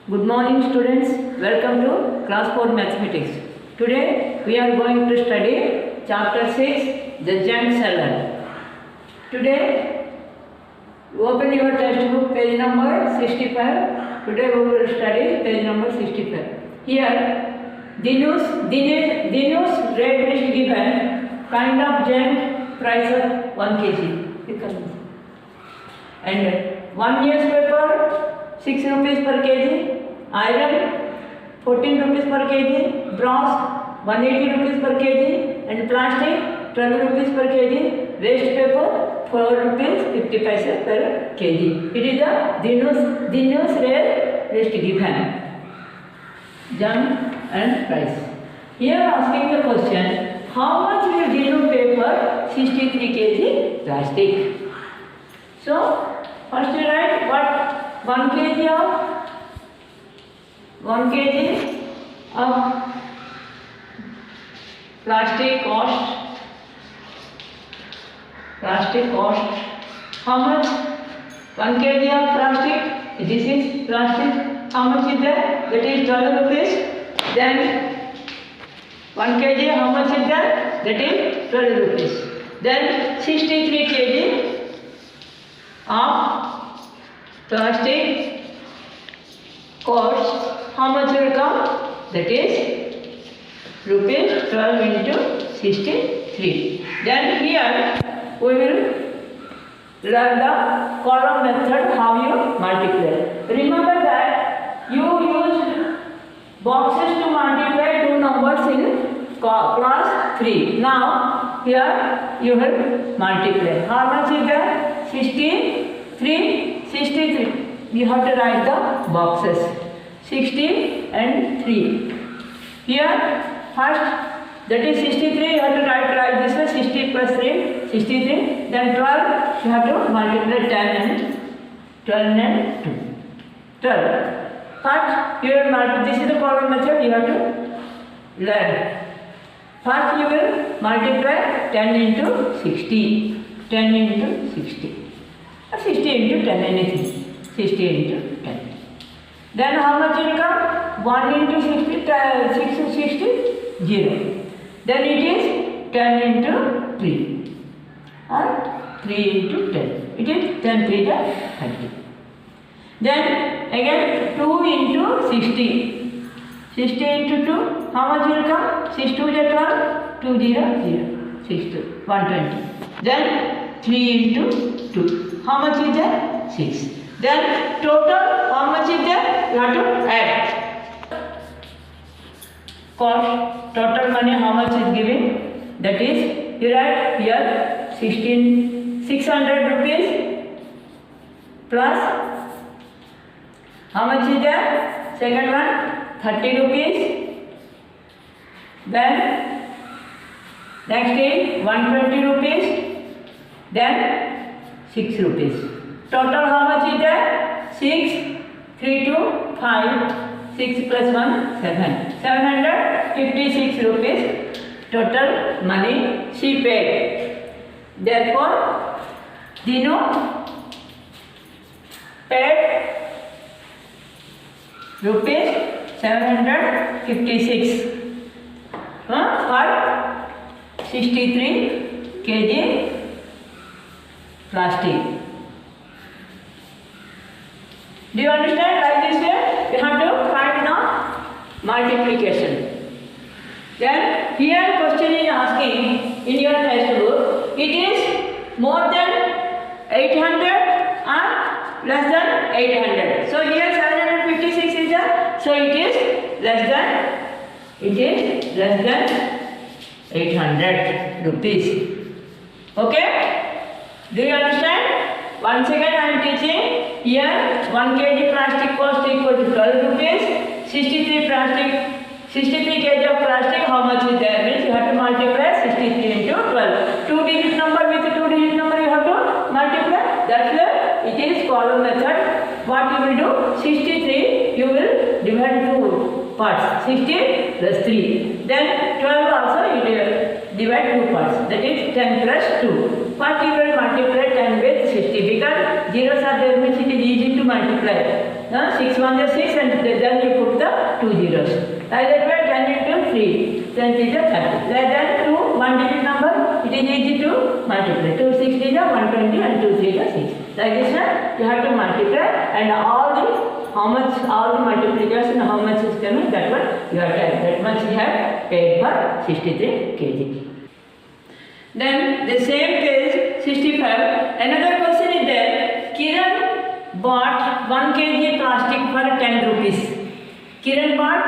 Good morning students, welcome to class 4 mathematics. Today we are going to study chapter 6, the giant seller. Today open your textbook page number 65. Today we will study page number 65. Here Dinu's rate list given, kind of giant price of 1 kg. And 1 newspaper 6 rupees per kg, iron 14 rupees per kg, bronze 180 rupees per kg, and plastic 12 rupees per kg, waste paper 4 rupees 50 paise per kg. It is the Dinu's rate list given, junk and price. Here asking the question, how much will Dinu pay for 63 kg plastic? So first you write what 1 kg of plastic cost. How much? 1 kg of plastic. This is plastic. How much is there? That is 12 rupees. Then 1 kg. How much is there? That is 12 rupees. Then 63 kg of plastic cost, how much will come? That is rupees 12 into 63. Then here we will learn the column method, how you multiply. Remember that you use boxes to multiply two numbers in class 3. Now here you will multiply. How much is there? 63. You have to write the boxes 60 and 3. Here first, that is 63, you have to write this way, 60 plus 3, 63. Then 12, you have to multiply 10 and 2. 12. First you will multiply, this is the column method you have to learn. First you will multiply 10 into 60. 10 into 60. 60 into 10, anything. 60 into 10. Then how much will come? 1 into 60, 6 to 60, 0. Then it is 10 into 3. Or 3 into 10. It is 10 3 30. Then again 2 into 60. 60 into 2, how much will come? 6 2 is 12, 2 0 0. 6 2, 120. Then 3 into 2. How much is there? 6. Then total, how much is there? You have to add. Cost, total money, how much is given? That is, you write here 600 rupees plus, how much is there? Second one, 30 rupees. Then next is 120 rupees. Then 6 rupees. Total how much is there? 6, 3 2, 5, 6 plus 1, 7. 756 rupees total money she paid. Therefore, Dinu paid rupees 756 for 63 kg plastic. Do you understand? Like this way, you have to find the multiplication. Then here question is asking in your textbook, it is more than 800 or less than 800. So here 756 is there. So it is less than 800 rupees. Okay? Do you understand? Once again I am teaching. Here 1 kg plastic cost equal to 12 rupees. 63 kg of plastic, how much is there? Means you have to multiply 63 into 12. 2 digit number with 2 digit number you have to multiply. That's why it is column method. What you will do? 63 you will divide 2 parts. 60 plus 3. Then 12 also you divide 2 parts. That is 10 plus 2. First you will multiply 10 with 60 because zeros are there, which it is easy to multiply. 6 1 is 6 and then you put the 2 zeros. Like that way 10 into 3, 10 is 30. Like that 2 1 digit number, it is easy to multiply. 2 6 is 120 and 2 3 is 6. Like this one you have to multiply and all the multiplication how much is coming, that one you have to add. That much you have paid for 63 kg. Then the same page 65, another question is there. Kiran bought 1 kg plastic for 10 rupees. Kiran bought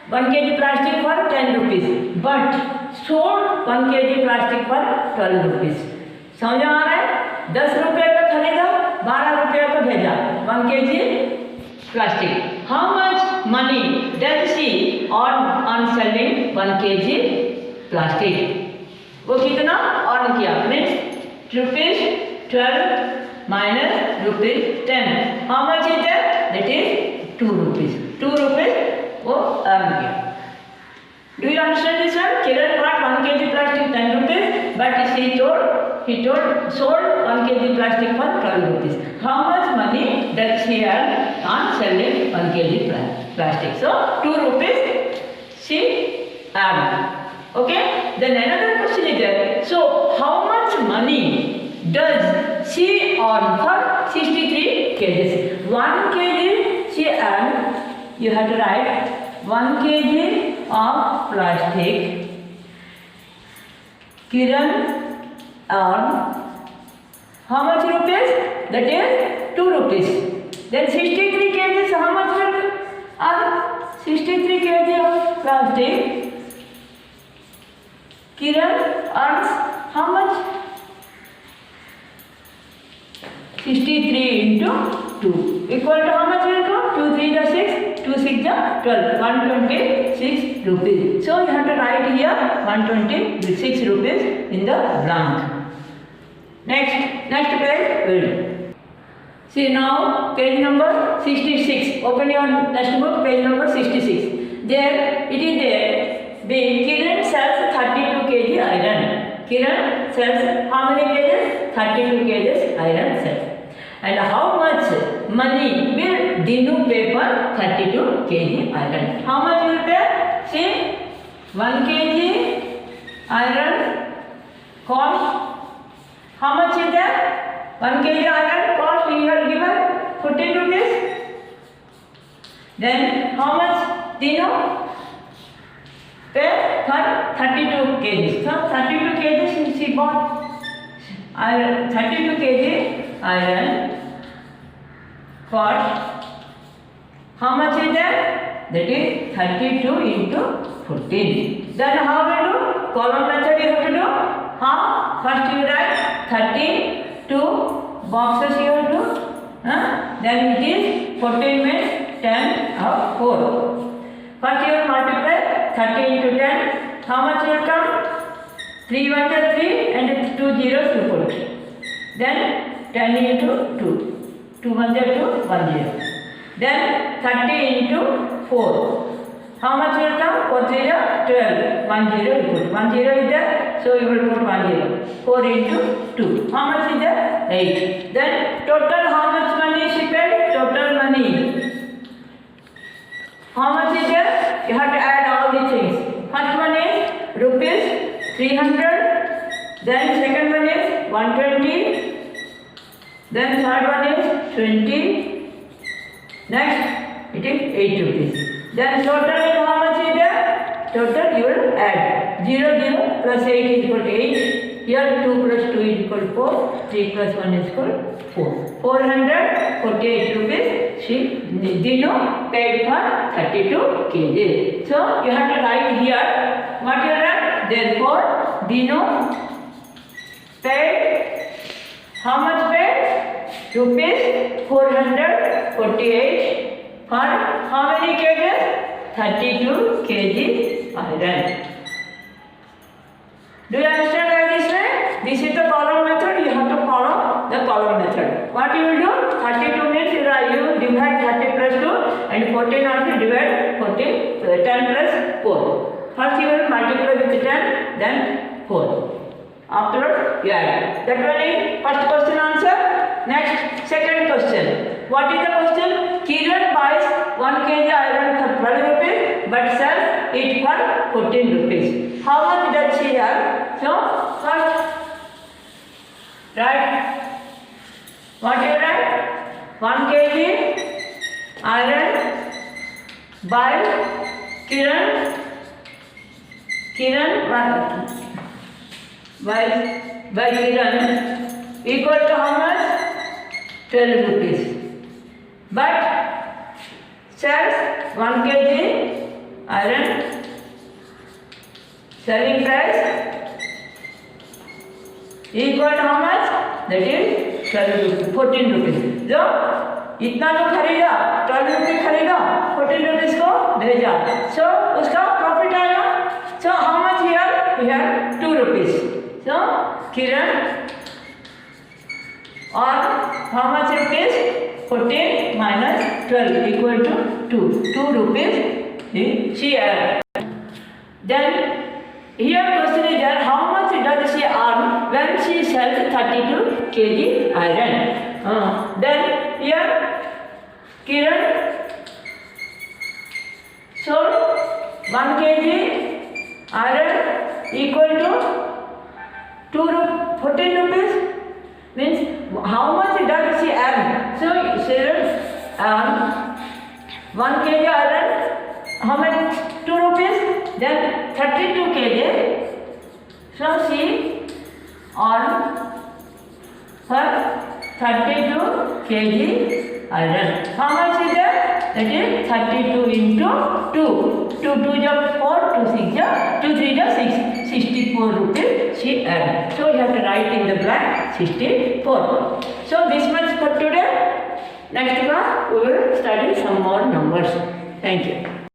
1 kg plastic for 10 rupees but sold 1 kg plastic for 12 rupees. समझ आ रहा है? 10 रुपये का खरीदा, 12 रुपये का भेजा 1 kg plastic. How much money does she earn on selling 1 kg plastic? वो कितना अर्न किया? Means ₹12 minus ₹10. How much is that? That is 2 rupees. 2 rupees वो अर्न किया. Do you understand this one? Kiran bought 1 kg plastic 10 rupees, but he sold 1 kg plastic for 12 rupees. How much money does she earn on selling 1 kg plastic? So 2 rupees she earned. Okay. Then another question is there. So how much money does she earn for 63 kgs? 1 kg she earned. You have to write 1 kg of plastic. Kiran earned how much rupees? That is 2 rupees. Then 63 kgs, how much will earn? 63 kg of plastic. Kiran earns how much? 63 into 2 equal to how much will go? 2 3 is 6, 2 6 is 12, 126 rupees. So you have to write here 126 rupees in the blank. Next page will. See now page number 66. Open your textbook, page number 66. There it is there. Kiran sells 32 kg iron. Kiran sells how many kgs? 32 kgs iron sells. And how much money will Dinu pay for 32 kg iron? How much will pay? See, 1 kg iron cost. How much is that? 1 kg iron cost you have given 14 rupees. Then how much Dinu pay for 32 kg. So 32 kg she bought iron. 32 kg iron cost. How much is that? That is 32 into 14. Then how we do? Column method you have to do. How? First you write 32 boxes you have to do. Then it is 14 means 10 of 4. First you will multiply 30 into 10. How much will come? 3 1 is 3 and 2 zeros you put. Then 10 into 2. 2 1 is 2, 1 0. Then 30 into 4. How much will come? 4 3 is 12. 1 0 you put. 1 0 is there. So you will put 1 0. 4 into 2. How much is there? 8. Then total how much money she paid? Total money. How much is there? You have to add all the things. First one is rupees 300. Then second one is 120. Then third one is 20. Next it is 8 rupees. Then total is how much is there? Total you will add 0 0 plus 8 is equal to 8. Here 2 plus 2 is equal to 4. 3 plus 1 is equal to 4. 448 rupees she Dinu paid for 32 kg. So you have to write here what you write. Therefore Dinu paid how much paid? Rupees 448 for how many kgs? 32 kg iron. Do you understand like this way? This is the column method. You have to follow the column method. What you will do? 32 means you divide 30 plus 2 and 14 also divide 10 plus 4. First you will multiply with 10, then 4. Afterwards you add. That one is first question answer. Next second question. What is the question? Kiran buys 1 kg iron for 12 rupees but sells it for 14 rupees. How much does she earn? So, first, write. What you write? 1 kg iron by Kiran by Kiran equal to how much? 12 rupees. But sells 1 kg iron, selling price equal to how much? That is 12 rupees, 14 rupees. जो इतना जो खरीदा 12 रुपये खरीदा 14 rupees को भेजा, सो उसका profit आया. So how much here? Here 2 rupees. सो किरण और how much rupees? 14 minus 12 equal to 2 rupees she earned. Then here question is that how much does she earn when she sells 32 kg iron? Then here Kiran sold 1 kg iron equal to 14 rupees. Means how much does she earn? So she earn 1 kg iron, how much? 2 rupees. Then 32 kg. So she earn her 32 kg iron. How much is that? That is 32 into 2. 2 2 is 4, 2 6 is 2 3 is 6. 64 rupees she earned. So you have to write in the blank 64. So this much for today. Next class we will study some more numbers. Thank you.